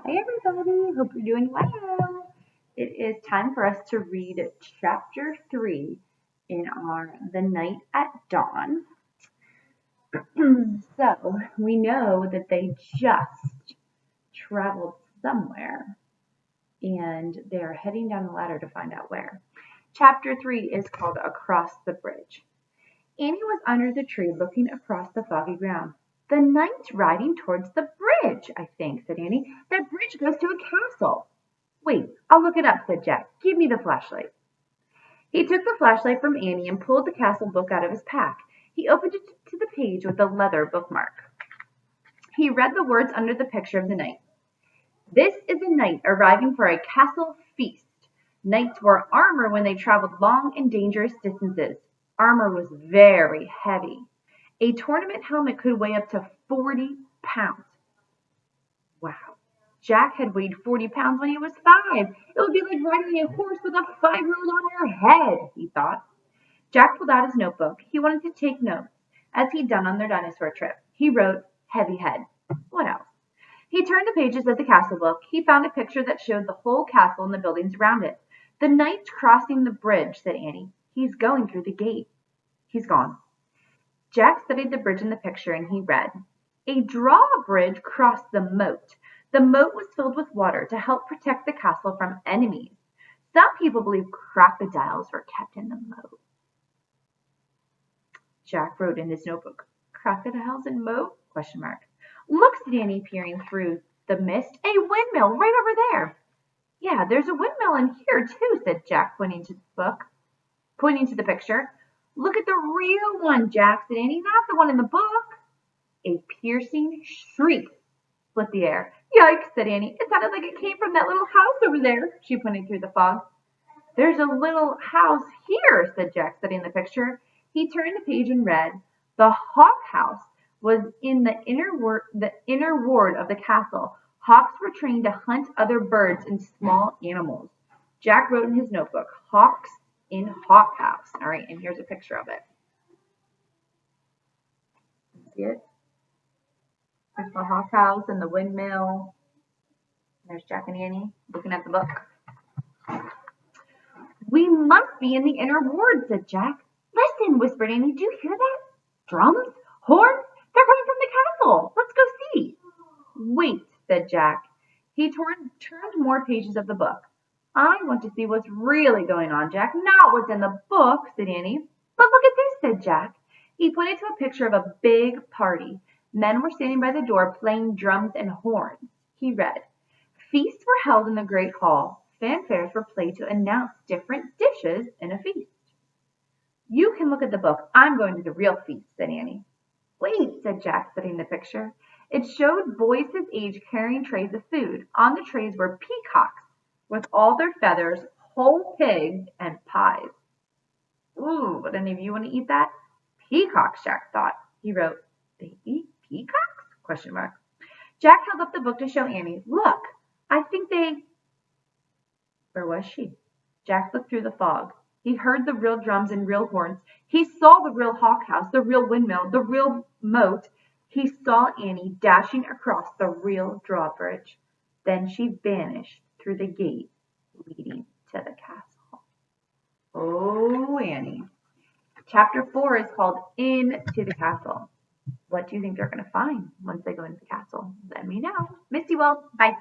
Hi everybody, hope you're doing well. It is time for us to read chapter 3 in our The Night at Dawn. So we know that they just traveled somewhere and they're heading down the ladder to find out where. Chapter 3 is called Across the Bridge. Annie was under the tree looking across the foggy ground. The knight's riding towards the bridge, I think, said Annie. That bridge goes to a castle. Wait, I'll look it up, said Jack. Give me the flashlight. He took the flashlight from Annie and pulled the castle book out of his pack. He opened it to the page with a leather bookmark. He read the words under the picture of the knight. This is a knight arriving for a castle feast. Knights wore armor when they traveled long and dangerous distances. Armor was very heavy. A tournament helmet could weigh up to 40 pounds. Wow. Jack had weighed 40 pounds when he was 5. It would be like riding a horse with a 5-year-old on your head, he thought. Jack pulled out his notebook. He wanted to take notes, as he'd done on their dinosaur trip. He wrote, heavy head. What else? He turned the pages of the castle book. He found a picture that showed the whole castle and the buildings around it. The knight's crossing the bridge, said Annie. He's going through the gate. He's gone. Jack studied the bridge in the picture and he read, a drawbridge crossed the moat. The moat was filled with water to help protect the castle from enemies. Some people believe crocodiles were kept in the moat. Jack wrote in his notebook, crocodiles in moat? ? Look, said Annie, peering through the mist. A windmill right over there. Yeah, there's a windmill in here too, said Jack, pointing to the picture. Look at the real one, Jack, said Annie, not the one in the book. A piercing shriek split the air. Yikes, said Annie. It sounded like it came from that little house over there. She pointed through the fog. There's a little house here, said Jack, studying the picture. He turned the page and read, the hawk house was in the inner ward of the castle. Hawks were trained to hunt other birds and small animals. Jack wrote in his notebook, hawks in hawk house. All right, and here's a picture of it. See it? There's the hawk house and the windmill. There's Jack and Annie looking at the book. We must be in the inner ward, said Jack. Listen, whispered Annie. Do you hear that? Drums? Horns? They're coming from the castle. Let's go see. Wait, said Jack. He turned more pages of the book. I want to see what's really going on, Jack, not what's in the book, said Annie. But look at this, said Jack. He pointed to a picture of a big party. Men were standing by the door playing drums and horns. He read, feasts were held in the great hall. Fanfares were played to announce different dishes in a feast. You can look at the book. I'm going to the real feast, said Annie. Wait, said Jack, studying the picture. It showed boys his age carrying trays of food. On the trays were peacocks with all their feathers, whole pigs, and pies. Ooh, would any of you want to eat that? Peacocks, Jack thought. He wrote, they eat peacocks? ? Jack held up the book to show Annie. Look, I think they... Where was she? Jack looked through the fog. He heard the real drums and real horns. He saw the real hawk house, the real windmill, the real moat. He saw Annie dashing across the real drawbridge. Then she vanished through the gate leading to the castle. Oh, Annie. Chapter 4 is called Into the Castle. What do you think they're going to find once they go into the castle? Let me know. Miss you all. Bye.